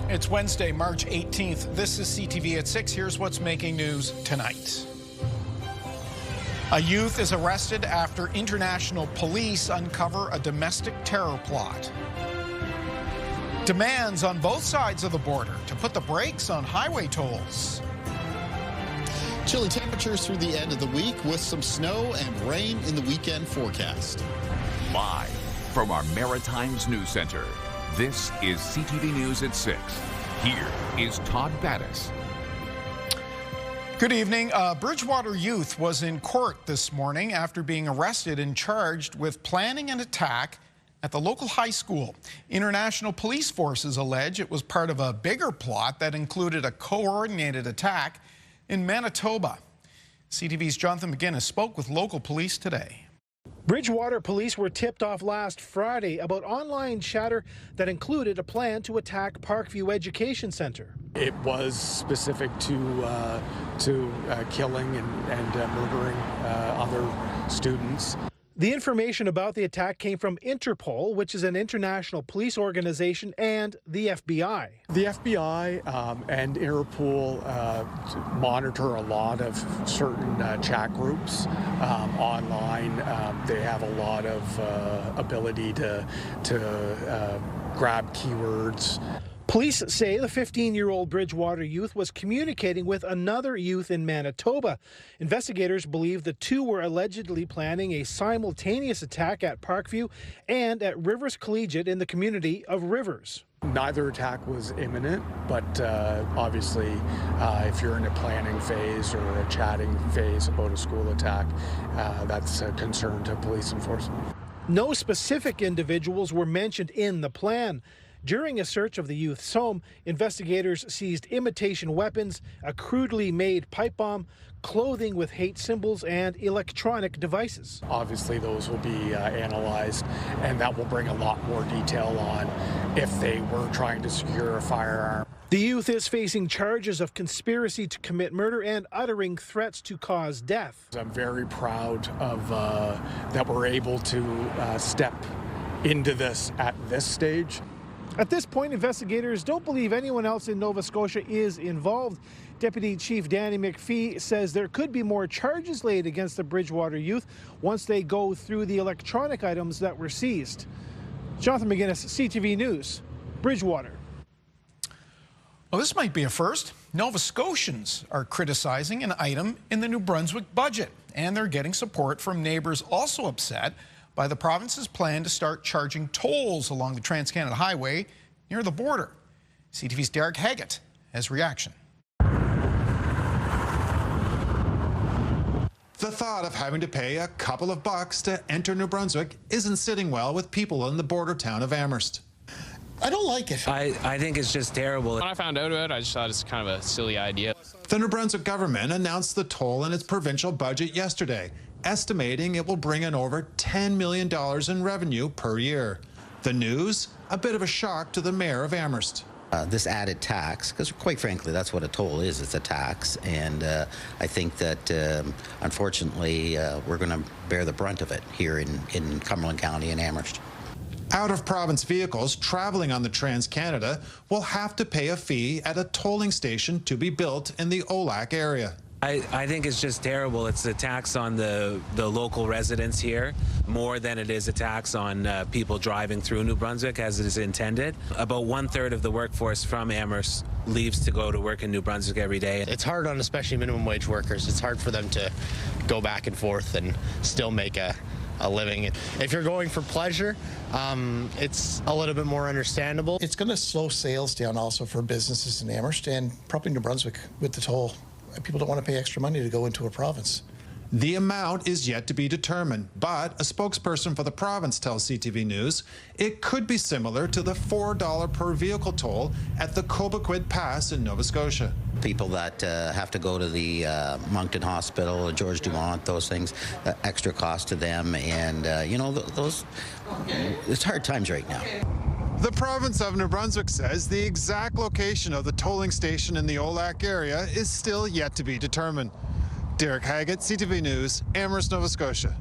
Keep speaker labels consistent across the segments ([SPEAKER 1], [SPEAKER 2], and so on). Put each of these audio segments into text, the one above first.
[SPEAKER 1] It's Wednesday, March 18th. This is CTV at 6. Here's what's making news tonight. A youth is arrested after international police uncover a domestic terror plot. Demands on both sides of the border to put the brakes on highway tolls.
[SPEAKER 2] Chilly temperatures through the end of the week with some snow and rain in the weekend forecast.
[SPEAKER 3] Live from our Maritimes News Center, this is CTV News at 6. Here is Todd Battis.
[SPEAKER 1] Good evening. A Bridgewater youth was in court this morning after being arrested and charged with planning an attack at the local high school. International police forces allege it was part of a bigger plot that included a coordinated attack in Manitoba. CTV's Jonathan McGinnis spoke with local police today.
[SPEAKER 4] Bridgewater police were tipped off last Friday about online chatter that included a plan to attack Parkview Education Center.
[SPEAKER 5] It was specific to killing and murdering other students.
[SPEAKER 4] The information about the attack came from Interpol, which is an international police organization, and the FBI.
[SPEAKER 5] The FBI and Interpol monitor a lot of certain chat groups online. They have a lot of ability to grab keywords.
[SPEAKER 4] Police say the 15-year-old Bridgewater youth was communicating with another youth in Manitoba. Investigators believe the two were allegedly planning a simultaneous attack at Parkview and at Rivers Collegiate in the community of Rivers.
[SPEAKER 5] Neither attack was imminent, but obviously if you're in a planning phase or a chatting phase about a school attack, that's a concern to police enforcement.
[SPEAKER 4] No specific individuals were mentioned in the plan. During a search of the youth's home, investigators seized imitation weapons, a crudely made pipe bomb, clothing with hate symbols, and electronic devices.
[SPEAKER 5] Obviously, those will be analyzed, and that will bring a lot more detail on if they were trying to secure a firearm.
[SPEAKER 4] The youth is facing charges of conspiracy to commit murder and uttering threats to cause death.
[SPEAKER 5] I'm very proud of that we're able to step into this at this stage.
[SPEAKER 4] At this point, investigators don't believe anyone else in Nova Scotia is involved. Deputy Chief Danny McPhee says there could be more charges laid against the Bridgewater youth once they go through the electronic items that were seized. Jonathan McGinnis, CTV News, Bridgewater.
[SPEAKER 1] Well, this might be a first. Nova Scotians are criticizing an item in the New Brunswick budget, and they're getting support from neighbours also upset by the province's plan to start charging tolls along the Trans-Canada Highway near the border. CTV's Derek Haggett has reaction.
[SPEAKER 6] The thought of having to pay a couple of bucks to enter New Brunswick isn't sitting well with people in the border town of Amherst.
[SPEAKER 7] I don't like it.
[SPEAKER 8] I think it's just terrible.
[SPEAKER 9] When I found out about it, I just thought it's kind of a silly idea.
[SPEAKER 6] The New Brunswick government announced the toll in its provincial budget yesterday, estimating it will bring in over $10 million in revenue per year. The news, a bit of a shock to the mayor of Amherst.
[SPEAKER 7] This added tax, because quite frankly, that's what a toll is. It's a tax. And I think that, unfortunately, we're going to bear the brunt of it here in Cumberland County and Amherst.
[SPEAKER 6] Out-of-province vehicles traveling on the Trans-Canada will have to pay a fee at a tolling station to be built in the Olac area.
[SPEAKER 8] I think it's just terrible. It's a tax on the local residents here more than it is a tax on people driving through New Brunswick as it is intended. About 1/3 of the workforce from Amherst leaves to go to work in New Brunswick every day.
[SPEAKER 10] It's hard on especially minimum wage workers. It's hard for them to go back and forth and still make a living. If you're going for pleasure, it's a little bit more understandable.
[SPEAKER 11] It's going to slow sales down also for businesses in Amherst and probably New Brunswick with the toll. People don't want to pay extra money to go into a province.
[SPEAKER 6] The amount is yet to be determined, but a spokesperson for the province tells CTV News it could be similar to the $4 per vehicle toll at the Cobequid Pass in Nova Scotia.
[SPEAKER 7] People that have to go to the Moncton Hospital, George Dumont, those things, extra cost to them, and those it's hard times right now.
[SPEAKER 6] The province of New Brunswick says the exact location of the tolling station in the Olac area is still yet to be determined. Derek Haggett, CTV News, Amherst, Nova Scotia.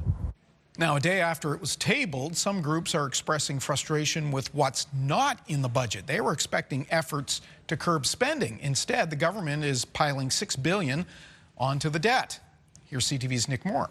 [SPEAKER 1] Now, a day after it was tabled, some groups are expressing frustration with what's not in the budget. They were expecting efforts to curb spending. Instead, the government is piling $6 billion onto the debt. Here's CTV's Nick Moore.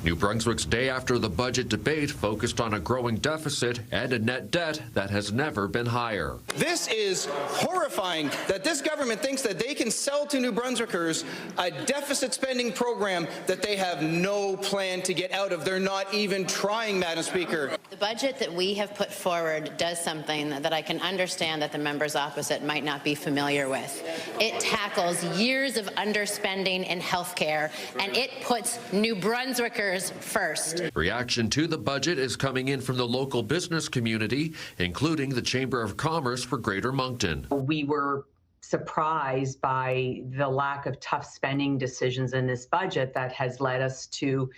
[SPEAKER 12] New Brunswick's day after the budget debate focused on a growing deficit and a net debt that has never been higher.
[SPEAKER 13] This is horrifying that this government thinks that they can sell to New Brunswickers a deficit spending program that they have no plan to get out of. They're not even trying, Madam Speaker.
[SPEAKER 14] The budget that we have put forward does something that I can understand that the members opposite might not be familiar with. It tackles years of underspending in health care, and it puts New Brunswickers first.
[SPEAKER 12] Reaction to the budget is coming in from the local business community, including the Chamber of Commerce for Greater Moncton.
[SPEAKER 15] We were surprised by the lack of tough spending decisions in this budget that has led us to,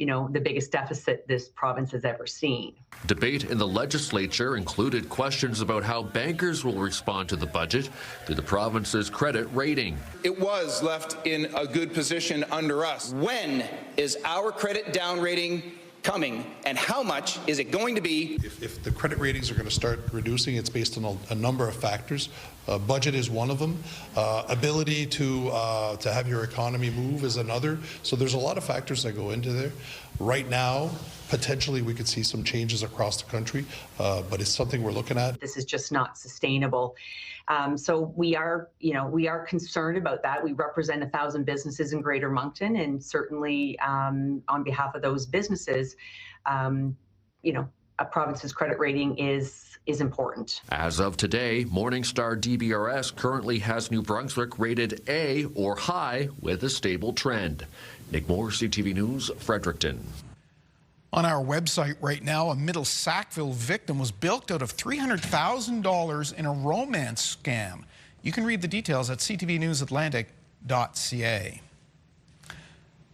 [SPEAKER 15] the biggest deficit this province has ever seen.
[SPEAKER 12] Debate in the legislature included questions about how bankers will respond to the budget through the province's credit rating.
[SPEAKER 13] It was left in a good position under us. When is our credit down rating coming, and how much is it going to be?
[SPEAKER 16] If the credit ratings are going to start reducing, it's based on a number of factors. Budget is one of them. Ability to have your economy move is another. So there's a lot of factors that go into there. Right now, potentially we could see some changes across the country, but it's something we're looking at.
[SPEAKER 15] This is just not sustainable. So we are concerned about that. We represent 1,000 businesses in Greater Moncton, and certainly on behalf of those businesses, a province's credit rating is important.
[SPEAKER 12] As of today, Morningstar DBRS currently has New Brunswick rated A or high with a stable trend. Nick Moore, CTV News, Fredericton.
[SPEAKER 1] On our website right now, a Middle Sackville victim was bilked out of $300,000 in a romance scam. You can read the details at ctvnewsatlantic.ca.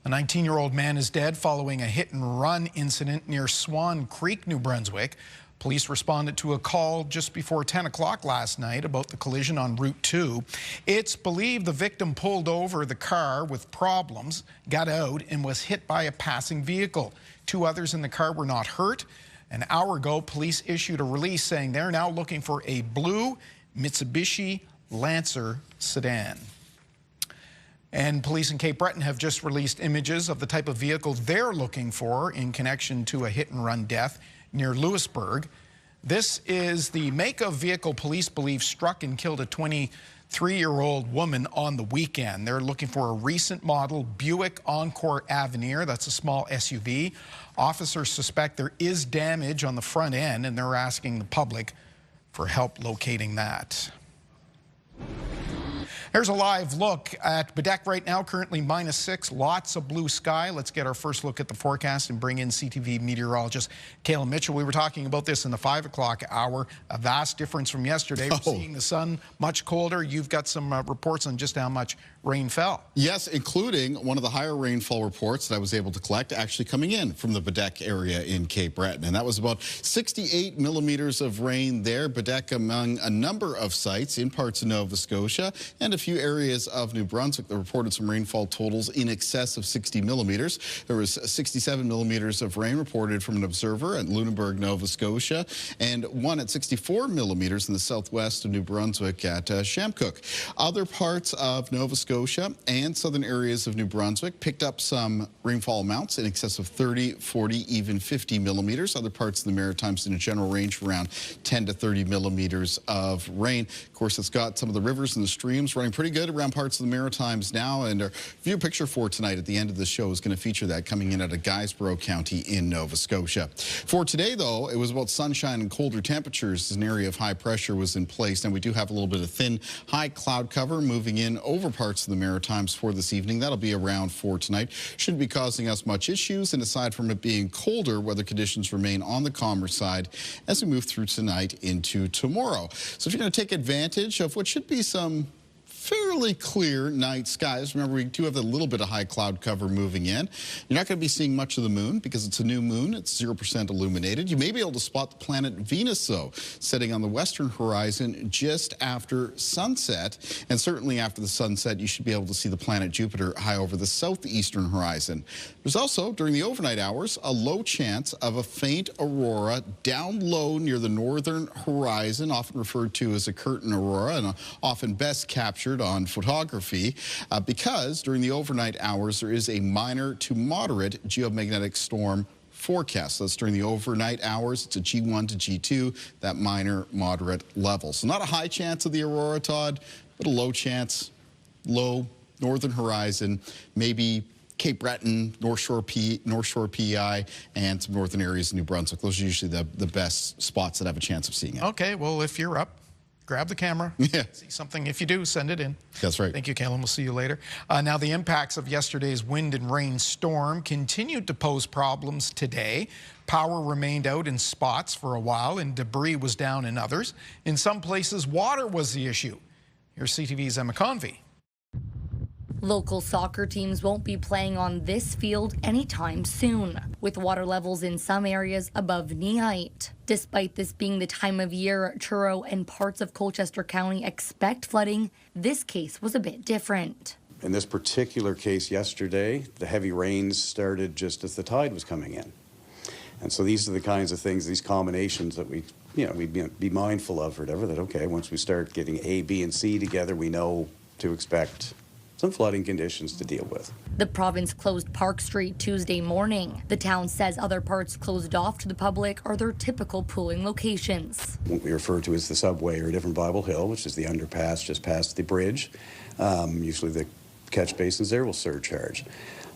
[SPEAKER 1] A 19-year-old man is dead following a hit-and-run incident near Swan Creek, New Brunswick. Police responded to a call just before 10 o'clock last night about the collision on Route 2. It's believed the victim pulled over the car with problems, got out, and was hit by a passing vehicle. 2 others in the car were not hurt. An hour ago, police issued a release saying they're now looking for a blue Mitsubishi Lancer sedan. And police in Cape Breton have just released images of the type of vehicle they're looking for in connection to a hit-and-run death near Lewisburg. This is the make of vehicle police believe struck and killed a 23-year-old woman on the weekend. They're looking for a recent model Buick Encore Avenir. That's a small SUV. Officers suspect there is damage on the front end, and they're asking the public for help locating that. Here's a live look at Bedeck right now, currently -6, lots of blue sky. Let's get our first look at the forecast and bring in CTV meteorologist Kayla Mitchell. We were talking about this in the 5 o'clock hour, a vast difference from yesterday. We're seeing the sun much colder. You've got some reports on just how much rain fell.
[SPEAKER 2] Yes, including one of the higher rainfall reports that I was able to collect actually coming in from the Bedeck area in Cape Breton. And that was about 68 millimeters of rain there. Bedeck among a number of sites in parts of Nova Scotia and a few areas of New Brunswick that reported some rainfall totals in excess of 60 millimeters. There was 67 millimeters of rain reported from an observer at Lunenburg, Nova Scotia, and one at 64 millimeters in the southwest of New Brunswick at Shamcook. Other parts of Nova Scotia and southern areas of New Brunswick picked up some rainfall amounts in excess of 30, 40, even 50 millimeters. Other parts of the Maritimes in a general range around 10 to 30 millimeters of rain. Of course, it's got some of the rivers and the streams running pretty good around parts of the Maritimes now, and our view picture for tonight at the end of the show is going to feature that coming in out of Guysborough County in Nova Scotia. For today, though, it was about sunshine and colder temperatures. An area of high pressure was in place, and we do have a little bit of thin, high cloud cover moving in over parts of the Maritimes for this evening. That'll be around for tonight. Shouldn't be causing us much issues, and aside from it being colder, weather conditions remain on the calmer side as we move through tonight into tomorrow. So if you're going to take advantage of what should be some fairly clear night skies. Remember, we do have a little bit of high cloud cover moving in. You're not going to be seeing much of the moon because it's a new moon. It's 0% illuminated. You may be able to spot the planet Venus, though, setting on the western horizon just after sunset. And certainly after the sunset, you should be able to see the planet Jupiter high over the southeastern horizon. There's also, during the overnight hours, a low chance of a faint aurora down low near the northern horizon, often referred to as a curtain aurora, and often best captured on photography because during the overnight hours there is a minor to moderate geomagnetic storm forecast. That's during the overnight hours. It's a G1 to G2, that minor moderate level. So not a high chance of the aurora, Todd, but a low chance, low northern horizon, maybe Cape Breton, North Shore PEI, and some northern areas of New Brunswick. Those are usually the best spots that have a chance of seeing it.
[SPEAKER 1] Okay, well, if you're up, grab the camera.
[SPEAKER 2] Yeah.
[SPEAKER 1] See something. If you do, send it in.
[SPEAKER 2] That's right.
[SPEAKER 1] Thank you, Kalen. We'll see you later. Now, the impacts of yesterday's wind and rain storm continued to pose problems today. Power remained out in spots for a while, and debris was down in others. In some places, water was the issue. Here's CTV's Emma Convey.
[SPEAKER 17] Local soccer teams won't be playing on this field anytime soon, with water levels in some areas above knee height. Despite this being the time of year Truro and parts of Colchester County expect flooding, this case was a bit different.
[SPEAKER 18] In this particular case yesterday, the heavy rains started just as the tide was coming in. And so these are the kinds of things, these combinations that we'd be mindful of or whatever, that okay, once we start getting A, B, and C together, we know to expect some flooding conditions to deal with.
[SPEAKER 17] The province closed Park Street Tuesday morning. The town says other parts closed off to the public are their typical pooling locations.
[SPEAKER 18] What we refer to as the subway or different Bible Hill, which is the underpass just past the bridge. Usually the catch basins there will surcharge.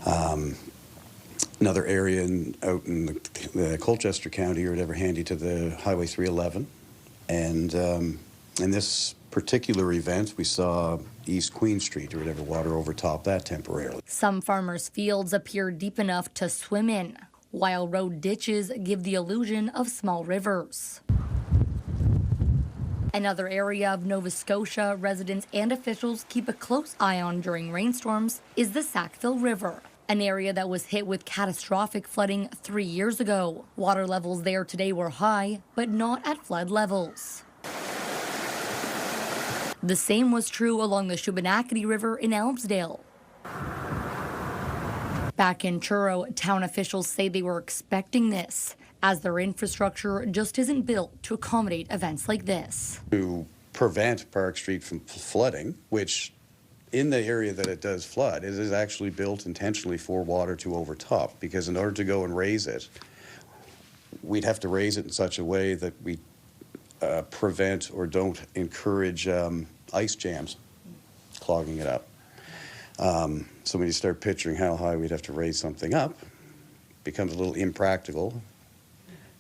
[SPEAKER 18] Another area out in the Colchester County or whatever, handy to the Highway 311. And in this particular event, we saw East Queen Street or whatever, water overtop that temporarily.
[SPEAKER 17] Some farmers' fields appear deep enough to swim in, while road ditches give the illusion of small rivers. Another area of Nova Scotia residents and officials keep a close eye on during rainstorms is the Sackville River, an area that was hit with catastrophic flooding 3 years ago. Water levels there today were high, but not at flood levels. The same was true along the Shubenacadie River in Elmsdale. Back in Truro, town officials say they were expecting this, as their infrastructure just isn't built to accommodate events like this.
[SPEAKER 18] To prevent Park Street from flooding, which in the area that it does flood, it is actually built intentionally for water to overtop, because in order to go and raise it, we'd have to raise it in such a way that we prevent or don't encourage ice jams clogging it up. So when you start picturing how high we'd have to raise something up, it becomes a little impractical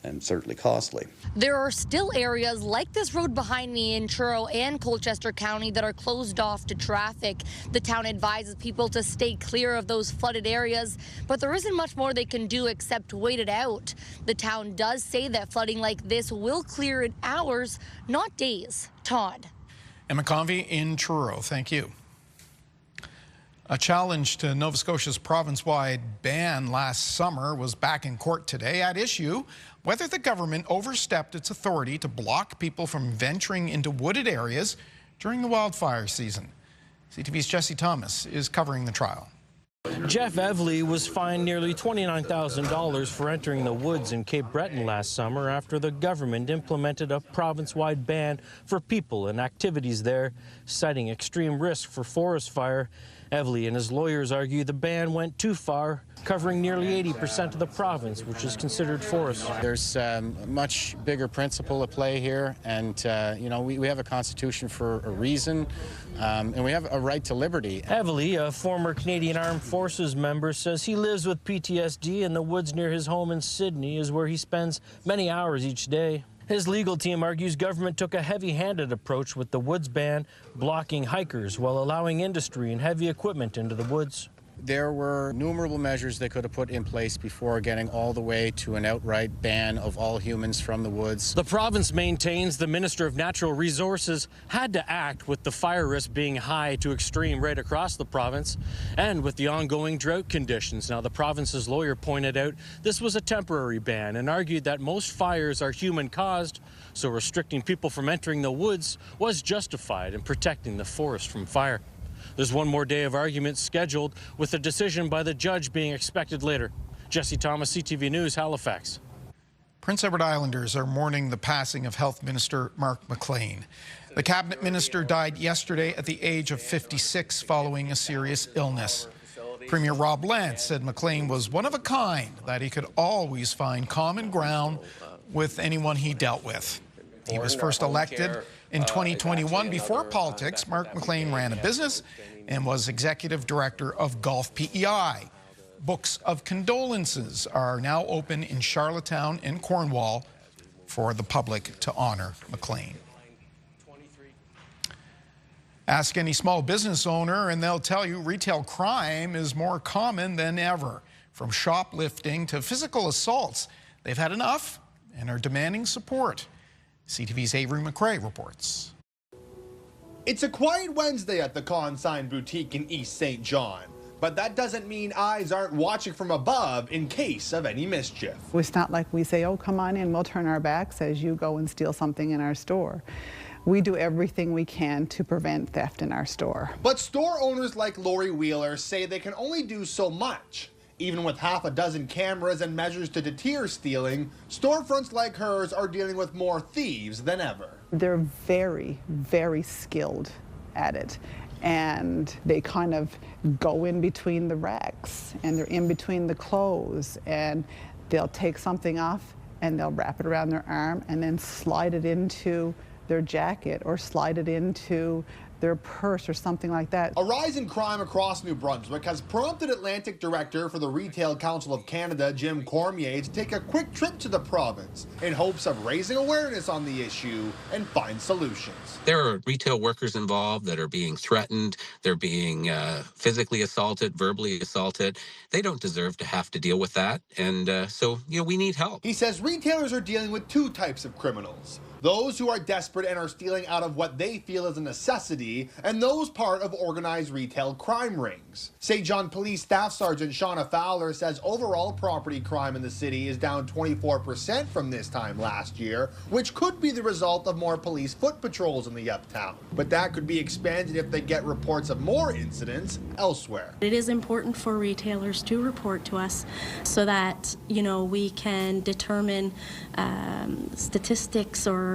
[SPEAKER 18] and certainly costly.
[SPEAKER 17] There are still areas like this road behind me in Truro and Colchester County that are closed off to traffic. The town advises people to stay clear of those flooded areas, but there isn't much more they can do except wait it out. The town does say that flooding like this will clear in hours, not days. Todd.
[SPEAKER 1] Emma Convey in Truro. Thank you. A challenge to Nova Scotia's province-wide ban last summer was back in court today. At issue, whether the government overstepped its authority to block people from venturing into wooded areas during the wildfire season. CTV's Jesse Thomas is covering the trial.
[SPEAKER 19] Jeff Evely was fined nearly $29,000 for entering the woods in Cape Breton last summer after the government implemented a province-wide ban for people and activities there, citing extreme risk for forest fire. Evely and his lawyers argue the ban went too far, covering nearly 80% of the province, which is considered forest.
[SPEAKER 20] There's a much bigger principle at play here, and we have a constitution for a reason, and we have a right to liberty.
[SPEAKER 19] Evely, a former Canadian Armed Forces member, says he lives with PTSD, and the woods near his home in Sydney is where he spends many hours each day. His legal team argues government took a heavy-handed approach with the woods ban, blocking hikers while allowing industry and heavy equipment into the woods.
[SPEAKER 20] There were innumerable measures they could have put in place before getting all the way to an outright ban of all humans from the woods.
[SPEAKER 19] The province maintains the Minister of Natural Resources had to act with the fire risk being high to extreme right across the province and with the ongoing drought conditions. Now, the province's lawyer pointed out this was a temporary ban and argued that most fires are human-caused, so restricting people from entering the woods was justified in protecting the forest from fire. There's one more day of arguments scheduled, with a decision by the judge being expected later. Jesse Thomas, CTV News, Halifax.
[SPEAKER 1] Prince Edward Islanders are mourning the passing of Health Minister Mark McLean. The cabinet minister died yesterday at the age of 56 following a serious illness. Premier Rob Lance said McLean was one of a kind, that he could always find common ground with anyone he dealt with. He was first elected in 2021. Before politics, Mark McLean ran a business and was executive director of Golf PEI. Books of condolences are now open in Charlottetown and Cornwall for the public to honor McLean. Ask any small business owner and they'll tell you retail crime is more common than ever. From shoplifting to physical assaults, they've had enough and are demanding support. CTV's Avery McRae reports.
[SPEAKER 21] It's a quiet Wednesday at the Consign Boutique in East St. John, but that doesn't mean eyes aren't watching from above in case of any mischief.
[SPEAKER 22] It's not like we say, oh, come on in, we'll turn our backs as you go and steal something in our store. We do everything we can to prevent theft in our store.
[SPEAKER 21] But store owners like Lori Wheeler say they can only do so much. Even with half a dozen cameras and measures to deter stealing, storefronts like hers are dealing with more thieves than ever.
[SPEAKER 22] They're very, very skilled at it. And they kind of go in between the racks and they're in between the clothes, and they'll take something off and they'll wrap it around their arm and then slide it into their jacket or slide it into their purse or something like that.
[SPEAKER 21] A rise in crime across New Brunswick has prompted Atlantic Director for the Retail Council of Canada, Jim Cormier, to take a quick trip to the province in hopes of raising awareness on the issue and find solutions.
[SPEAKER 23] There are retail workers involved that are being threatened. They're being physically assaulted, verbally assaulted. They don't deserve to have to deal with that. And so, we need help.
[SPEAKER 21] He says retailers are dealing with two types of criminals. Those who are desperate and are stealing out of what they feel is a necessity, and those part of organized retail crime rings. St. John Police Staff Sergeant Shauna Fowler says overall property crime in the city is down 24% from this time last year, which could be the result of more police foot patrols in the uptown. But that could be expanded if they get reports of more incidents elsewhere.
[SPEAKER 24] It is important for retailers to report to us so that, we can determine statistics or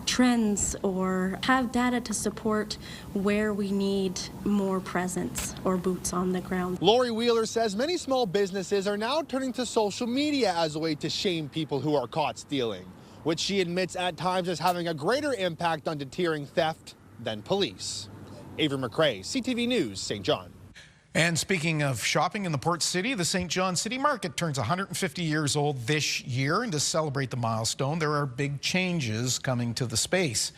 [SPEAKER 24] trends or have data to support where we need more presence or boots on the ground.
[SPEAKER 21] Lori Wheeler says many small businesses are now turning to social media as a way to shame people who are caught stealing, which she admits at times is having a greater impact on deterring theft than police. Avery McRae, CTV News, St. John.
[SPEAKER 1] And speaking of shopping in the Port City, the St. John City Market turns 150 years old this year, and to celebrate the milestone, there are big changes coming to the space.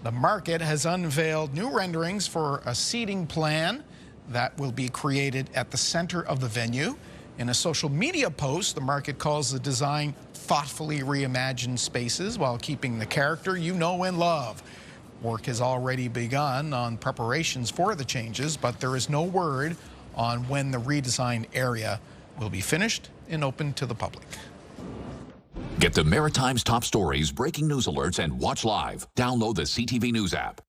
[SPEAKER 1] The market has unveiled new renderings for a seating plan that will be created at the center of the venue. In a social media post, the market calls the design thoughtfully reimagined spaces while keeping the character you know and love. Work has already begun on preparations for the changes, but there is no word on when the redesigned area will be finished and open to the public.
[SPEAKER 3] Get the Maritime's top stories, breaking news alerts, and watch live. Download the CTV News app.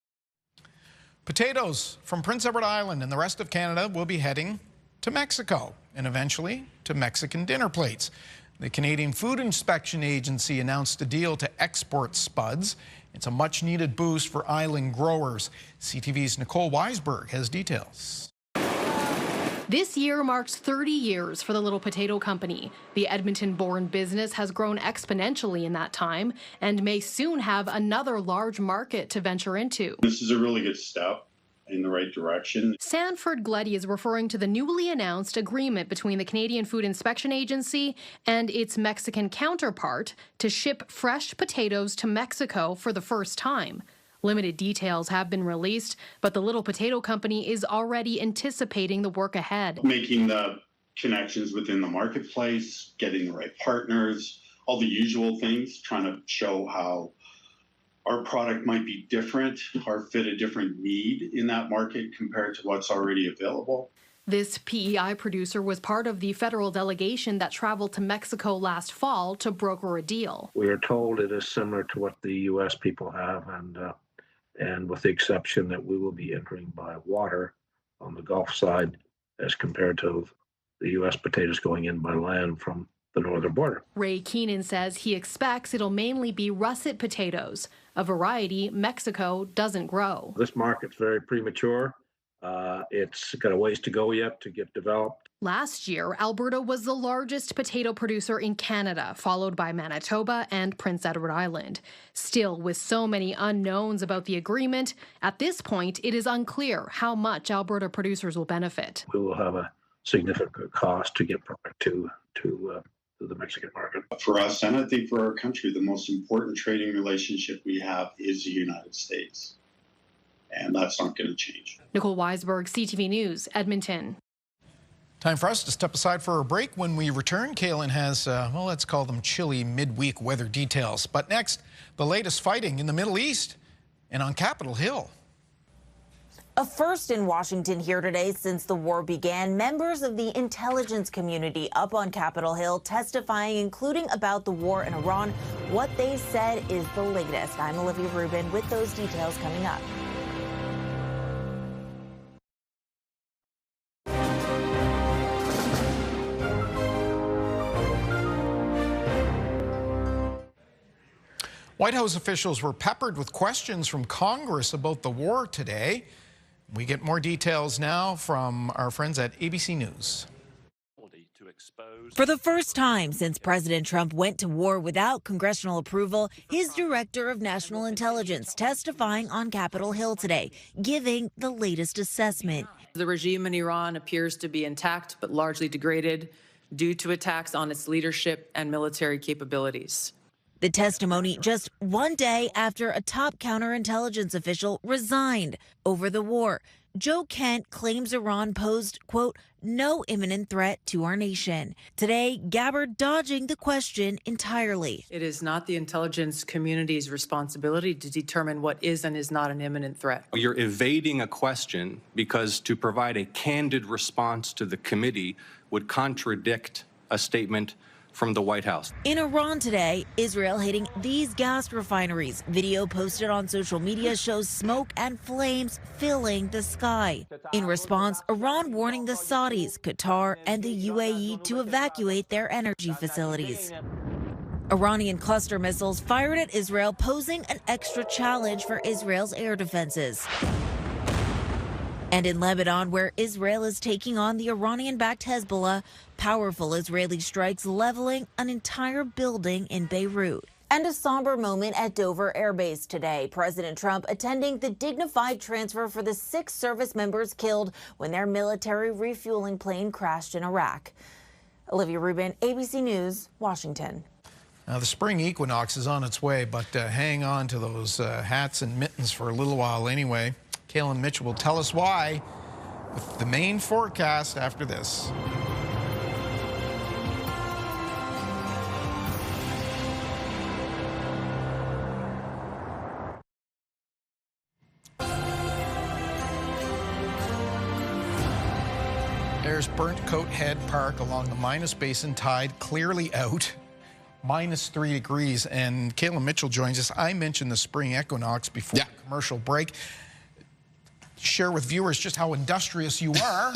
[SPEAKER 1] Potatoes from Prince Edward Island and the rest of Canada will be heading to Mexico and eventually to Mexican dinner plates. The Canadian Food Inspection Agency announced a deal to export spuds. It's a much-needed boost for island growers. CTV's Nicole Weisberg has details.
[SPEAKER 25] This year marks 30 years for the Little Potato Company. The Edmonton-born business has grown exponentially in that time and may soon have another large market to venture into.
[SPEAKER 26] This is a really good step in the right direction.
[SPEAKER 25] Sanford Gleddy is referring to the newly announced agreement between the Canadian Food Inspection Agency and its Mexican counterpart to ship fresh potatoes to Mexico for the first time. Limited details have been released, but the Little Potato Company is already anticipating the work ahead.
[SPEAKER 26] Making the connections within the marketplace, getting the right partners, all the usual things, trying to show how our product might be different or fit a different need in that market compared to what's already available.
[SPEAKER 25] This PEI producer was part of the federal delegation that traveled to Mexico last fall to broker a deal.
[SPEAKER 4] We are told it is similar to what the U.S. people have, and with the exception that we will be entering by water on the Gulf side as compared to the U.S. potatoes going in by land from the northern border.
[SPEAKER 25] Ray Keenan says he expects it'll mainly be russet potatoes, a variety Mexico doesn't grow.
[SPEAKER 4] This market's very premature. It's got a ways to go yet to get developed.
[SPEAKER 25] Last year, Alberta was the largest potato producer in Canada, followed by Manitoba and Prince Edward Island. Still, with so many unknowns about the agreement, at this point, it is unclear how much Alberta producers will benefit.
[SPEAKER 4] We will have a significant cost to get product to the Mexican market.
[SPEAKER 26] For us, and I think for our country, the most important trading relationship we have is the United States. And that's not going to change.
[SPEAKER 25] Nicole Weisberg, CTV News, Edmonton.
[SPEAKER 1] Time for us to step aside for a break. When we return, Kaylin has, well, let's call them chilly midweek weather details. But next, the latest fighting in the Middle East and on Capitol Hill.
[SPEAKER 5] A first in Washington here today since the war began. Members of the intelligence community up on Capitol Hill testifying, including about the war in Iran. What they said is the latest. I'm Olivia Rubin with those details coming up.
[SPEAKER 1] White House officials were peppered with questions from Congress about the war today. We get more details now from our friends at ABC News.
[SPEAKER 5] For the first time since President Trump went to war without congressional approval, his director of national intelligence testifying on Capitol Hill today, giving the latest assessment.
[SPEAKER 8] The regime in Iran appears to be intact but largely degraded due to attacks on its leadership and military capabilities.
[SPEAKER 5] The testimony just one day after a top counterintelligence official resigned over the war. Joe Kent claims Iran posed, quote, no imminent threat to our nation. Today, Gabbard dodging the question entirely.
[SPEAKER 8] It is not the intelligence community's responsibility to determine what is and is not an imminent threat.
[SPEAKER 9] You're evading a question because to provide a candid response to the committee would contradict a statement from the White House.
[SPEAKER 5] In Iran today, Israel hitting these gas refineries. Video posted on social media shows smoke and flames filling the sky. In response, Iran warning the Saudis, Qatar, and the UAE to evacuate their energy facilities. Iranian cluster missiles fired at Israel, posing an extra challenge for Israel's air defenses. And in Lebanon, where Israel is taking on the Iranian-backed Hezbollah, powerful Israeli strikes leveling an entire building in Beirut. And a somber moment at Dover Air Base today. President Trump attending the dignified transfer for the 6 service members killed when their military refueling plane crashed in Iraq. Olivia Rubin, ABC News, Washington.
[SPEAKER 1] Now, the spring equinox is on its way, but hang on to those hats and mittens for a little while anyway. Kaylin Mitchell will tell us why with the main forecast after this. There's Burnt Coat Head Park along the Minas Basin, tide clearly out. -3 degrees, and Kaylin Mitchell joins us. I mentioned the spring equinox before the commercial break. Share with viewers just how industrious you are.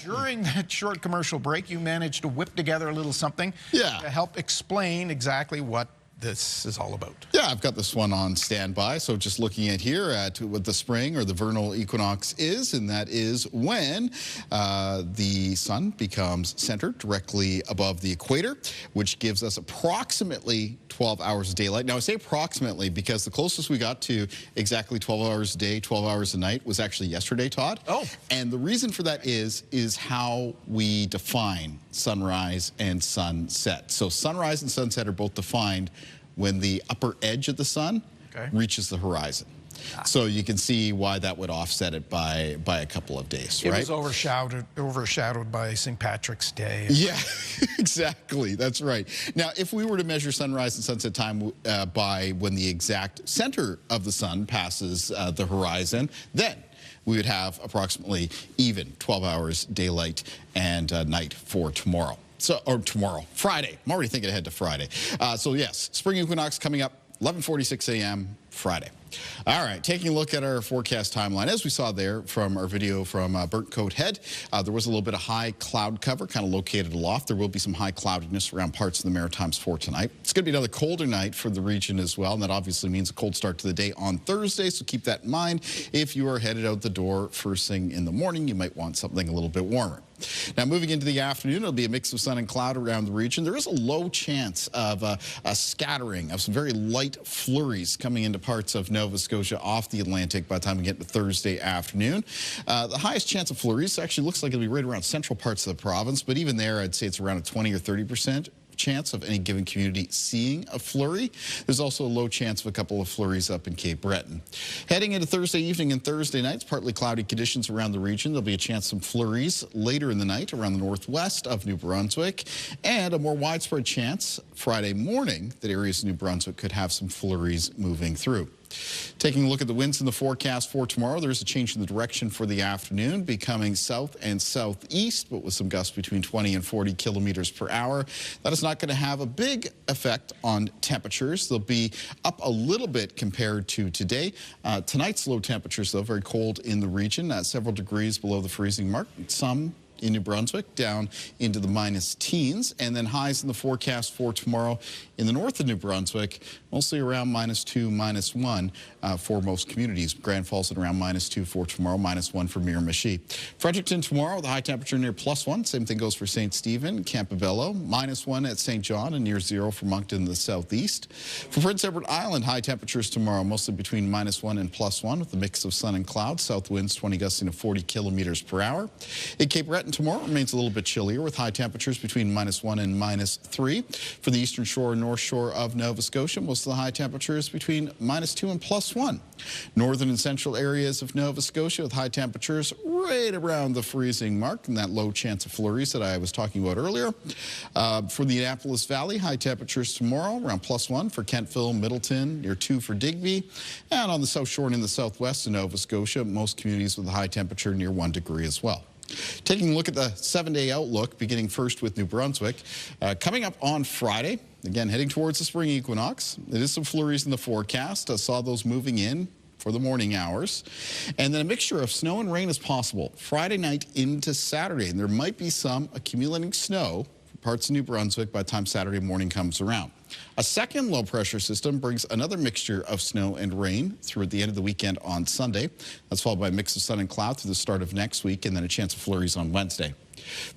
[SPEAKER 1] During that short commercial break, you managed to whip together a little something to help explain exactly what this is all about.
[SPEAKER 2] Yeah, I've got this one on standby. So just looking at here at what the spring or the vernal equinox is, and that is when the sun becomes centered directly above the equator, which gives us approximately 12 hours of daylight. Now, I say approximately because the closest we got to exactly 12 hours a day, 12 hours a night was actually yesterday, Todd. Oh. And the reason for that is how we define sunrise and sunset. So sunrise and sunset are both defined when the upper edge of the sun reaches the horizon. So you can see why that would offset it by a couple of days, right?
[SPEAKER 1] It was overshadowed by St. Patrick's Day.
[SPEAKER 2] Yeah, exactly. That's right. Now, if we were to measure sunrise and sunset time by when the exact center of the sun passes the horizon, then we would have approximately even 12 hours daylight and night for tomorrow. Friday. I'm already thinking ahead to Friday. So yes, spring equinox coming up 11:46 a.m. Friday. All right, taking a look at our forecast timeline. As we saw there from our video from Burnt Coat Head, there was a little bit of high cloud cover kind of located aloft. There will be some high cloudiness around parts of the Maritimes for tonight. It's going to be another colder night for the region as well, and that obviously means a cold start to the day on Thursday, so keep that in mind. If you are headed out the door first thing in the morning, you might want something a little bit warmer. Now, moving into the afternoon, it'll be a mix of sun and cloud around the region. There is a low chance of a scattering of some very light flurries coming into parts of Nova Scotia off the Atlantic by the time we get to Thursday afternoon. The highest chance of flurries actually looks like it'll be right around central parts of the province, but even there, I'd say it's around a 20 or 30% chance of any given community seeing a flurry. There's also a low chance of a couple of flurries up in Cape Breton. Heading into Thursday evening and Thursday nights, partly cloudy conditions around the region. There'll be a chance of some flurries later in the night around the northwest of New Brunswick, and a more widespread chance Friday morning that areas of New Brunswick could have some flurries moving through. Taking a look at the winds in the forecast for tomorrow, there's a change in the direction for the afternoon, becoming south and southeast, but with some gusts between 20 and 40 kilometers per hour. That is not going to have a big effect on temperatures. They'll be up a little bit compared to today. Tonight's low temperatures, though, very cold in the region, several degrees below the freezing mark. Some in New Brunswick down into the minus teens, and then highs in the forecast for tomorrow in the north of New Brunswick, mostly around -2, -1 for most communities. Grand Falls at around -2 for tomorrow, -1 for Miramichi. Fredericton tomorrow, the high temperature near +1. Same thing goes for St. Stephen, Campobello, -1 at St. John, and near 0 for Moncton in the southeast. For Prince Edward Island, high temperatures tomorrow, mostly between -1 and +1 with a mix of sun and clouds. South winds 20 gusting to 40 kilometers per hour. In Cape Breton tomorrow remains a little bit chillier with high temperatures between -1 and -3. For the eastern shore and north shore of Nova Scotia, most of the high temperatures between -2 and +1. Northern and central areas of Nova Scotia with high temperatures right around the freezing mark and that low chance of flurries that I was talking about earlier. For the Annapolis Valley, high temperatures tomorrow around +1 for Kentville, Middleton, near 2 for Digby. And on the south shore and in the southwest of Nova Scotia, most communities with a high temperature near 1 degree as well. Taking a look at the 7-day outlook, beginning first with New Brunswick. Coming up on Friday, again, heading towards the spring equinox. There is some flurries in the forecast. I saw those moving in for the morning hours. And then a mixture of snow and rain is possible Friday night into Saturday. And there might be some accumulating snow for parts of New Brunswick by the time Saturday morning comes around. A second low-pressure system brings another mixture of snow and rain through at the end of the weekend on Sunday. That's followed by a mix of sun and cloud through the start of next week, and then a chance of flurries on Wednesday.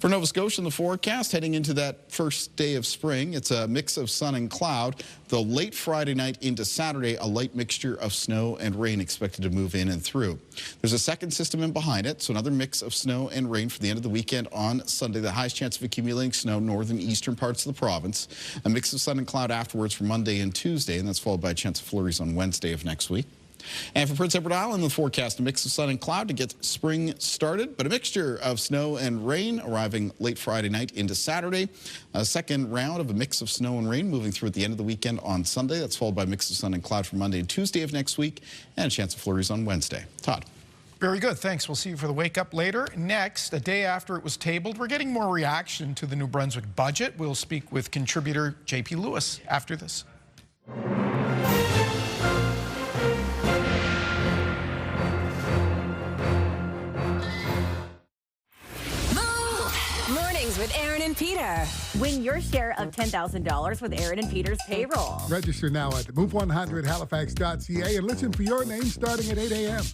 [SPEAKER 2] For Nova Scotia in the forecast, heading into that first day of spring, it's a mix of sun and cloud. Though late Friday night into Saturday, a light mixture of snow and rain expected to move in and through. There's a second system in behind it, so another mix of snow and rain for the end of the weekend on Sunday. The highest chance of accumulating snow, northern eastern parts of the province. A mix of sun and cloud afterwards for Monday and Tuesday, and that's followed by a chance of flurries on Wednesday of next week. And for Prince Edward Island, the forecast, a mix of sun and cloud to get spring started, but a mixture of snow and rain arriving late Friday night into Saturday. A second round of a mix of snow and rain moving through at the end of the weekend on Sunday. That's followed by a mix of sun and cloud for Monday and Tuesday of next week, and a chance of flurries on Wednesday. Todd.
[SPEAKER 1] Very good. Thanks. We'll see you for the wake up later. Next, a day after it was tabled, we're getting more reaction to the New Brunswick budget. We'll speak with contributor JP Lewis after this.
[SPEAKER 6] With Aaron and Peter.
[SPEAKER 7] Win your share of $10,000 with Aaron and Peter's payroll.
[SPEAKER 10] Register now at move100halifax.ca and listen for your name starting at 8 a.m.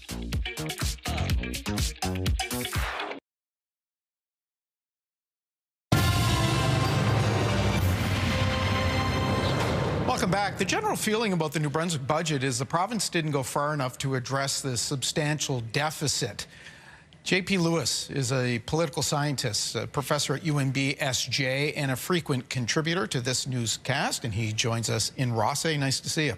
[SPEAKER 1] Welcome back. The general feeling about the New Brunswick budget is the province didn't go far enough to address the substantial deficit. JP Lewis is a political scientist, a professor at UNB SJ, and a frequent contributor to this newscast, and he joins us in Rothesay. Nice to see you.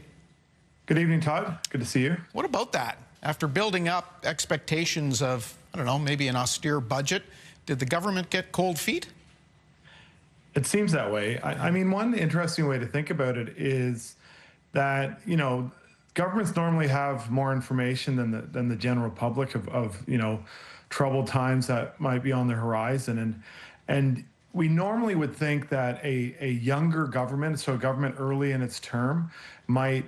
[SPEAKER 11] Good evening, Todd. Good to see you.
[SPEAKER 1] What about that? After building up expectations of, I don't know, maybe an austere budget, did the government get cold feet?
[SPEAKER 11] It seems that way. I mean, one interesting way to think about it is that, you know, governments normally have more information than the general public of you know, troubled times that might be on the horizon. And we normally would think that a younger government, so a government early in its term, might,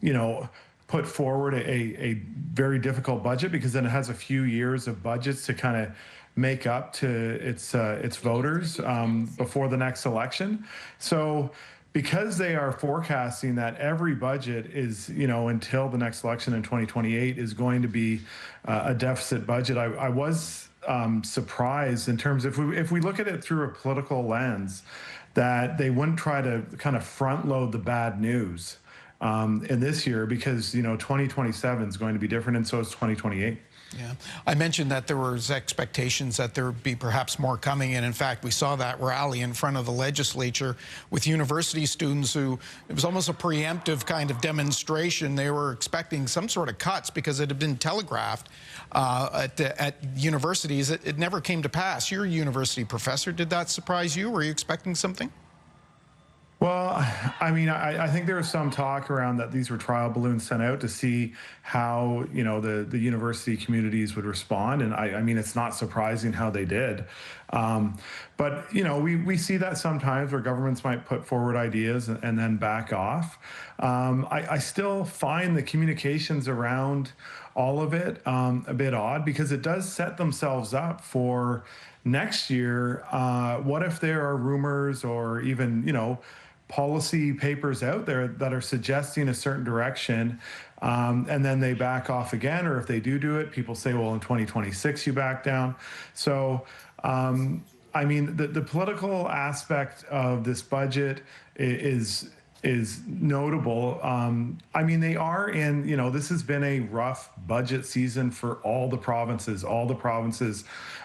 [SPEAKER 11] you know, put forward a very difficult budget, because then it has a few years of budgets to kind of make up to its voters before the next election. So because they are forecasting that every budget is, you know, until the next election in 2028 is going to be a deficit budget, I was surprised in terms of, if we look at it through a political lens, that they wouldn't try to kind of front load the bad news in this year, because, you know, 2027 is going to be different, and so is 2028.
[SPEAKER 1] Yeah, I mentioned that there was expectations that there would be perhaps more coming, and in fact we saw that rally in front of the legislature with university students who, it was almost a preemptive kind of demonstration. They were expecting some sort of cuts because it had been telegraphed at universities. It never came to pass. You're a university professor. Did that surprise you? Were you expecting something?
[SPEAKER 11] Well, I mean, I think there was some talk around that these were trial balloons sent out to see how, you know, the university communities would respond. And I mean, it's not surprising how they did. But, you know, we see that sometimes where governments might put forward ideas and then back off. I still find the communications around all of it a bit odd, because it does set themselves up for next year. What if there are rumors or even, you know, policy papers out there that are suggesting a certain direction, and then they back off again, or if they do it, people say, well, in 2026 you back down. So I mean, the political aspect of this budget is notable. I mean, they are in, you know, this has been a rough budget season for all the provinces. All the provinces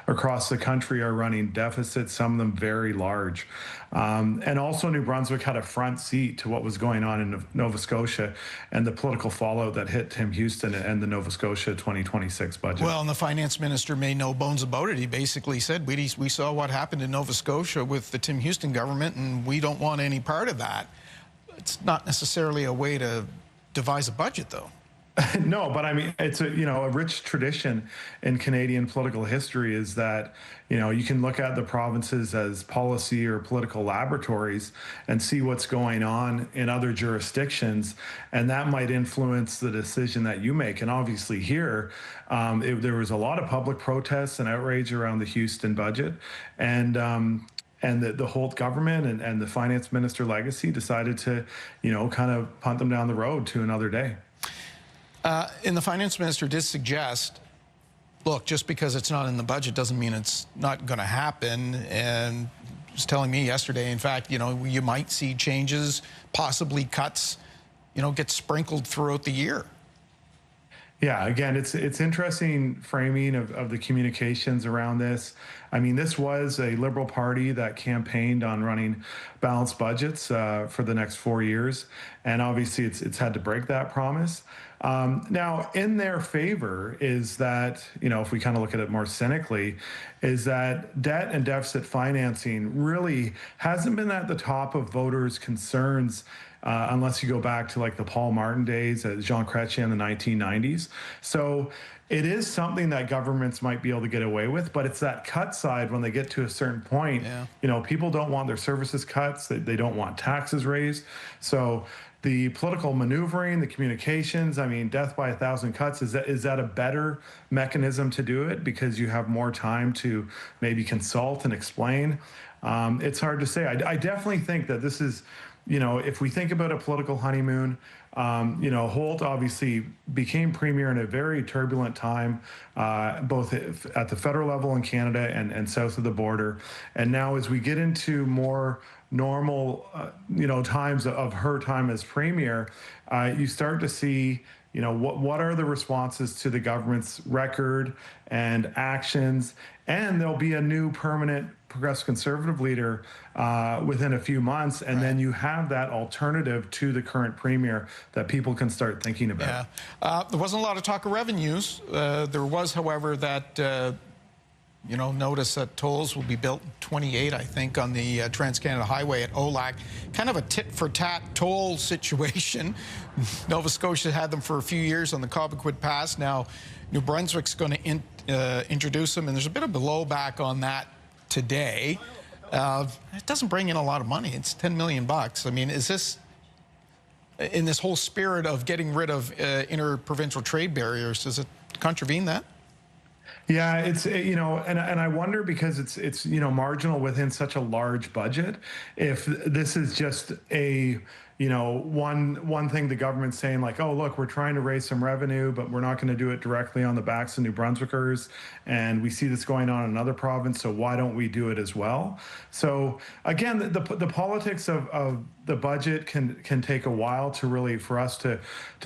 [SPEAKER 11] across the country are running deficits, some of them very large. And also New Brunswick had a front seat to what was going on in Nova Scotia and the political fallout that hit Tim Houston and the Nova Scotia 2026 budget.
[SPEAKER 1] Well, and the finance minister made no bones about it. He basically said, we saw what happened in Nova Scotia with the Tim Houston government, and we don't want any part of that. It's not necessarily a way to devise a budget, though.
[SPEAKER 11] No, but I mean, it's a, you know, a rich tradition in Canadian political history is that, you know, you can look at the provinces as policy or political laboratories and see what's going on in other jurisdictions, and that might influence the decision that you make. And obviously here, there was a lot of public protests and outrage around the Houston budget, and the Holt government and the finance minister legacy decided to, you know, kind of punt them down the road to another day.
[SPEAKER 1] And the finance minister did suggest, look, just because it's not in the budget doesn't mean it's not going to happen. And he was telling me yesterday, in fact, you know, you might see changes, possibly cuts, you know, get sprinkled throughout the year.
[SPEAKER 11] Yeah, again, it's interesting framing of the communications around this. I mean, this was a Liberal Party that campaigned on running balanced budgets for the next 4 years, and obviously it's had to break that promise. Now, in their favor is that, you know, if we kind of look at it more cynically, is that debt and deficit financing really hasn't been at the top of voters' concerns unless you go back to like the Paul Martin days, Jean Chrétien in the 1990s. So it is something that governments might be able to get away with, but it's that cut side when they get to a certain point. Yeah. You know, people don't want their services cuts. They don't want taxes raised. So the political maneuvering, the communications, I mean, death by 1,000 cuts, is that a better mechanism to do it because you have more time to maybe consult and explain? It's hard to say. I definitely think that this is, you know, if we think about a political honeymoon, you know, Holt obviously became premier in a very turbulent time, both at the federal level in Canada and south of the border. And now as we get into more normal, you know, times of her time as premier, you start to see, you know, what are the responses to the government's record and actions, and there'll be a new permanent Progressive Conservative leader within a few months, and then you have that alternative to the current premier that people can start thinking about.
[SPEAKER 1] Yeah. There wasn't a lot of talk of revenues. There was, however, that notice that tolls will be built in 28, I think, on the Trans-Canada Highway at Olac. Kind of a tit-for-tat toll situation. Nova Scotia had them for a few years on the Cobequid Pass. Now, New Brunswick's going to introduce them, and there's a bit of blowback on that today. It doesn't bring in a lot of money. It's $10 million. I mean, is this, in this whole spirit of getting rid of interprovincial trade barriers, does it contravene that?
[SPEAKER 11] Yeah, it's, and I wonder, because it's marginal within such a large budget, if this is just a, one thing the government's saying, like, oh, look, we're trying to raise some revenue, but we're not going to do it directly on the backs of New Brunswickers. And we see this going on in another province, so why don't we do it as well? So again, the politics of the budget can take a while to really, for us to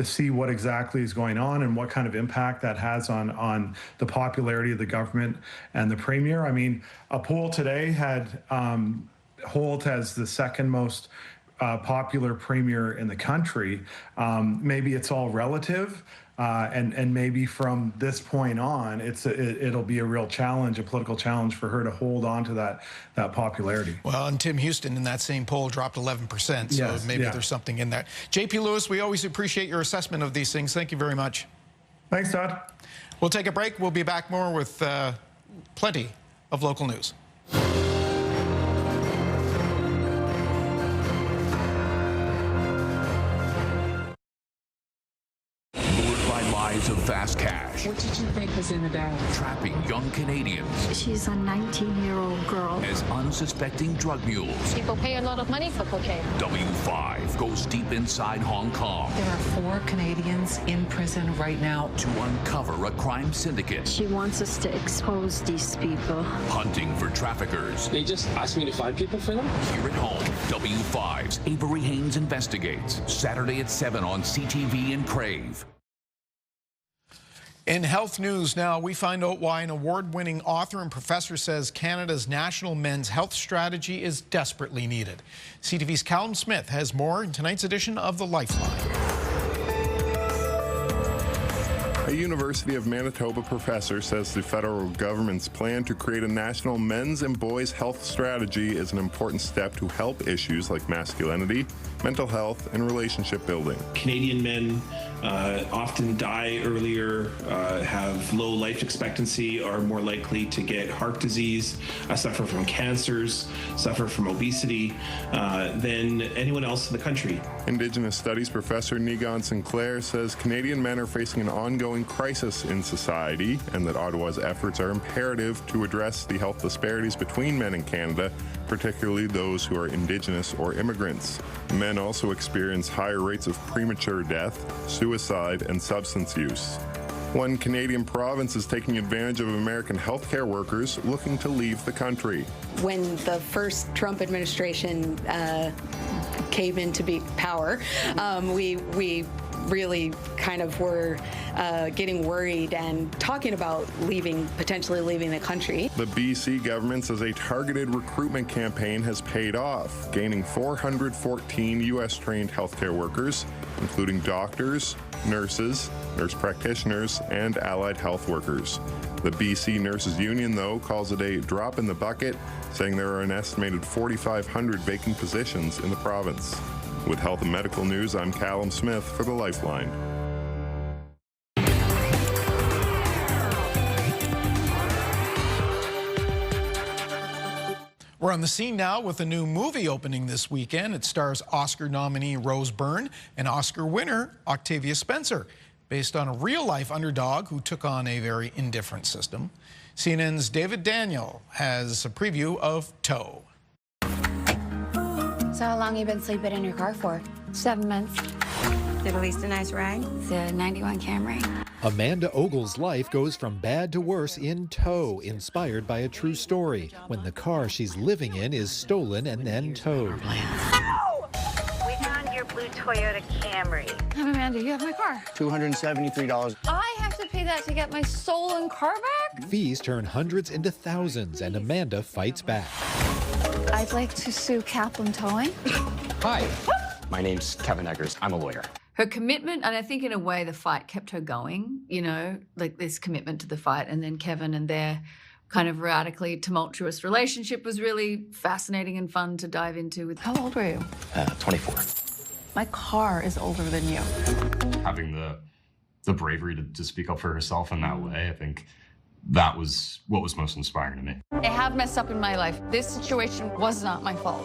[SPEAKER 11] see what exactly is going on and what kind of impact that has on the popularity of the government and the premier. I mean, a poll today had Holt as the second most popular premier in the country. Maybe it's all relative, and maybe from this point on, it'll be a real challenge, a political challenge for her to hold on to that popularity.
[SPEAKER 1] Well, and Tim Houston in that same poll dropped 11%, so maybe there's something in there. JP Lewis, we always appreciate your assessment of these things. Thank you very much.
[SPEAKER 11] Thanks, Todd.
[SPEAKER 1] We'll take a break. We'll be back more with plenty of local news.
[SPEAKER 3] Of fast cash.
[SPEAKER 12] What did you think was in the bag?
[SPEAKER 3] Trapping young Canadians.
[SPEAKER 12] She's a 19-year-old girl.
[SPEAKER 3] As unsuspecting drug mules.
[SPEAKER 12] People pay a lot of money for cocaine.
[SPEAKER 3] W5 goes deep inside Hong Kong.
[SPEAKER 12] There are 4 Canadians in prison right now.
[SPEAKER 3] To uncover a crime syndicate.
[SPEAKER 12] She wants us to expose these people.
[SPEAKER 3] Hunting for traffickers.
[SPEAKER 13] They just asked me to find people for them.
[SPEAKER 3] Here at home, W5's Avery Haynes investigates. Saturday at 7 on CTV and Crave.
[SPEAKER 1] In health news now, we find out why an award-winning author and professor says Canada's national men's health strategy is desperately needed. CTV's Callum Smith has more in tonight's edition of The Lifeline.
[SPEAKER 14] A University of Manitoba professor says the federal government's plan to create a national men's and boys' health strategy is an important step to help issues like masculinity, mental health, and relationship building.
[SPEAKER 15] Canadian men often die earlier, have low life expectancy, are more likely to get heart disease, suffer from cancers, suffer from obesity than anyone else in the country.
[SPEAKER 14] Indigenous Studies professor Negon Sinclair says Canadian men are facing an ongoing crisis in society and that Ottawa's efforts are imperative to address the health disparities between men in Canada, particularly those who are Indigenous or immigrants. Men also experience higher rates of premature death, suicide, and substance use. One Canadian province is taking advantage of American healthcare workers looking to leave the country.
[SPEAKER 16] When the first Trump administration came into power, we really kind of were getting worried and talking about potentially leaving the country.
[SPEAKER 14] The BC government says a targeted recruitment campaign has paid off, gaining 414 U.S.-trained healthcare workers, including doctors, nurses, nurse practitioners, and allied health workers. The BC Nurses Union, though, calls it a drop in the bucket, saying there are an estimated 4,500 vacant positions in the province. With health and medical news, I'm Callum Smith for The Lifeline.
[SPEAKER 1] We're on the scene now with a new movie opening this weekend. It stars Oscar nominee Rose Byrne and Oscar winner Octavia Spencer, based on a real-life underdog who took on a very indifferent system. CNN's David Daniel has a preview of Toe.
[SPEAKER 18] So how long have you been sleeping in your car for? 7 months. Did at least a nice ride? It's a 91 Camry.
[SPEAKER 27] Amanda Ogle's life goes from bad to worse in Tow, inspired by a true story, when the car she's living in is stolen and then towed.
[SPEAKER 18] We found your blue Toyota Camry. Amanda, you have my car.
[SPEAKER 28] $273.
[SPEAKER 18] I have
[SPEAKER 12] to pay that to get my stolen car back?
[SPEAKER 27] Fees turn hundreds into thousands, and Amanda fights back.
[SPEAKER 12] I'd like to sue Kaplan Towing.
[SPEAKER 17] Hi, my name's Kevin Eggers. I'm a lawyer.
[SPEAKER 19] Her commitment, and I think in a way the fight kept her going, you know, like this commitment to the fight. And then Kevin and their kind of radically tumultuous relationship was really fascinating and fun to dive into.
[SPEAKER 12] How old were you?
[SPEAKER 17] 24.
[SPEAKER 12] My car is older than you.
[SPEAKER 20] Having the bravery to speak up for herself in that way, I think that was what was most inspiring to me.
[SPEAKER 12] I have messed up in my life. This situation was not my fault.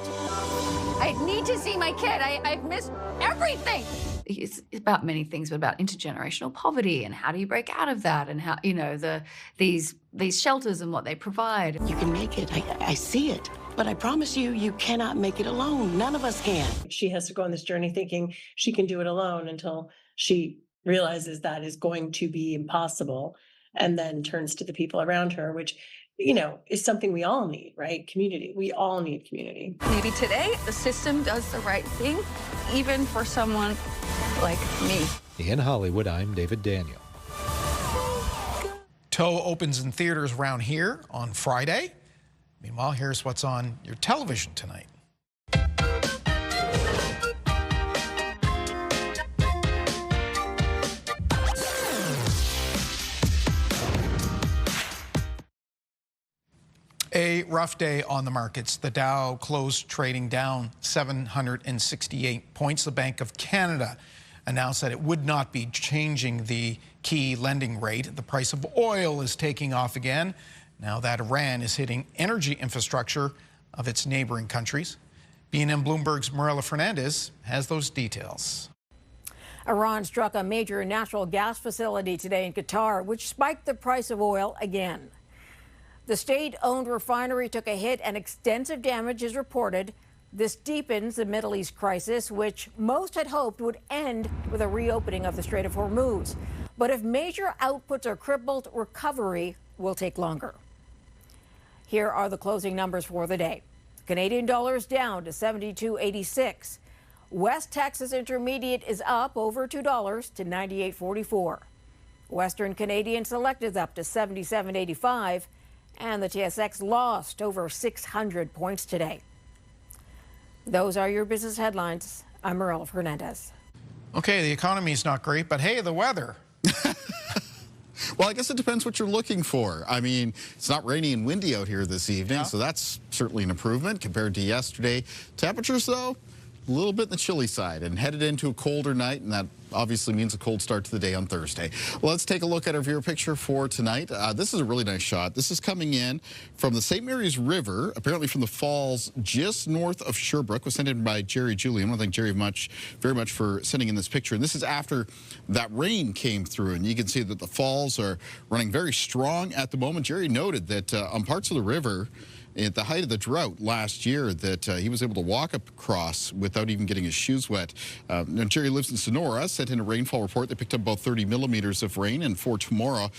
[SPEAKER 12] I need to see my kid. I've missed everything.
[SPEAKER 19] It's about many things, but about intergenerational poverty and how do you break out of that, and how, you know, these shelters and what they provide.
[SPEAKER 21] You can make it. I see it. But I promise you, you cannot make it alone. None of us can.
[SPEAKER 22] She has to go on this journey thinking she can do it alone until she realizes that is going to be impossible, and then turns to the people around her, which, you know, is something we all need, right? Community. We all need community.
[SPEAKER 12] Maybe today the system does the right thing, even for someone like me.
[SPEAKER 27] In Hollywood, I'm David Daniel.
[SPEAKER 1] Toe opens in theaters around here on Friday. Meanwhile, here's what's on your television tonight. A rough day on the markets. The Dow closed trading down 768 points. The Bank of Canada announced that it would not be changing the key lending rate. The price of oil is taking off again now that Iran is hitting energy infrastructure of its neighboring countries. BNN Bloomberg's Marilla Fernandez has those details.
[SPEAKER 23] Iran struck a major natural gas facility today in Qatar, which spiked the price of oil again. The state-owned refinery took a hit and extensive damage is reported. This deepens the Middle East crisis, which most had hoped would end with a reopening of the Strait of Hormuz. But if major outputs are crippled, recovery will take longer. Here are the closing numbers for the day. Canadian dollars down to 72.86. West Texas Intermediate is up over $2 to 98.44. Western Canadian Select is up to 77.85. And the TSX lost over 600 points today. Those are your business headlines. I'm Marilla Fernandez.
[SPEAKER 1] Okay, the economy's not great, but hey, the weather.
[SPEAKER 2] Well, I guess it depends what you're looking for. I mean, it's not rainy and windy out here this evening, so that's certainly an improvement compared to yesterday. Temperatures, though, a little bit in the chilly side and headed into a colder night, and that obviously means a cold start to the day on Thursday. Well, let's take a look at our viewer picture for tonight. This is a really nice shot. This is coming in from the St. Mary's River, apparently from the falls just north of Sherbrooke. Was sent in by Jerry Julian. I want to thank Jerry very much for sending in this picture. And this is after that rain came through, and you can see that the falls are running very strong at the moment. Jerry noted that on parts of the river, at the height of the drought last year, that he was able to walk across without even getting his shoes wet. Now, Jerry lives in Sonora, sent in a rainfall report. They picked up about 30 millimeters of rain, and for tomorrow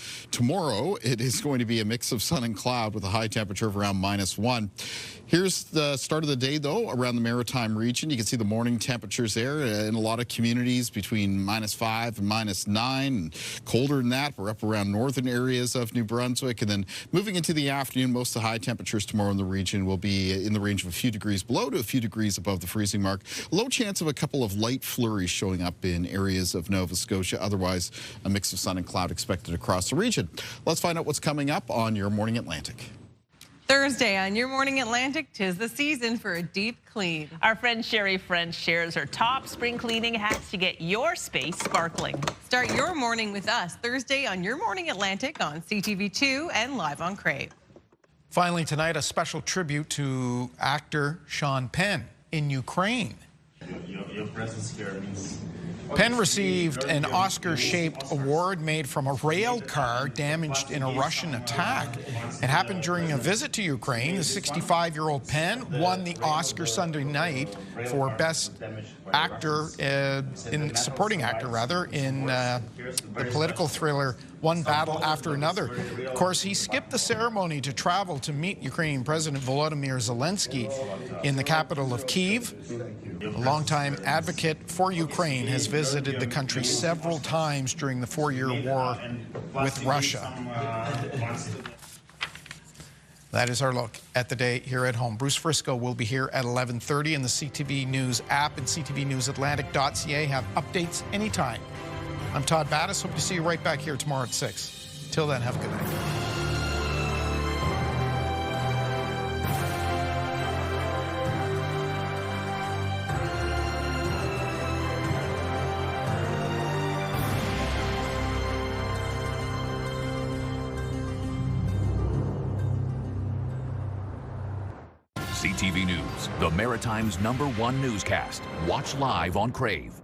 [SPEAKER 2] it is going to be a mix of sun and cloud with a high temperature of around -1. Here's the start of the day, though, around the Maritime region. You can see the morning temperatures there in a lot of communities between -5 and -9, and colder than that. We're up around northern areas of New Brunswick, and then moving into the afternoon, most of the high temperatures tomorrow in the region will be in the range of a few degrees below to a few degrees above the freezing mark. Low chance of a couple of light flurries showing up in areas of Nova Scotia. Otherwise, a mix of sun and cloud expected across the region. Let's find out what's coming up on your Morning Atlantic.
[SPEAKER 24] Thursday on your Morning Atlantic, 'tis the season for a deep clean.
[SPEAKER 28] Our friend Sherry French shares her top spring cleaning hacks to get your space sparkling.
[SPEAKER 24] Start your morning with us Thursday on your Morning Atlantic on CTV2 and live on Crave.
[SPEAKER 1] Finally tonight, a special tribute to actor Sean Penn in Ukraine.
[SPEAKER 29] Your presence here means...
[SPEAKER 1] Penn received an Oscar-shaped award made from a rail car damaged in a Russian attack. It happened during a visit to Ukraine. The 65-year-old Penn won the Oscar Sunday night for Best Actor, supporting actor rather, in the political thriller one battle after another. Of course, he skipped the ceremony to travel to meet Ukrainian President Volodymyr Zelensky in the capital of Kyiv. A longtime advocate for Ukraine has visited the country several times during the four-year war with Russia. That is our look at the day here at home. Bruce Frisco will be here at 11:30 in the CTV News app and ctvnewsatlantic.ca. Have updates anytime. I'm Todd Battis. Hope to see you right back here tomorrow at 6. Till then, have a good night.
[SPEAKER 3] CTV News, the Maritime's #1 newscast. Watch live on Crave.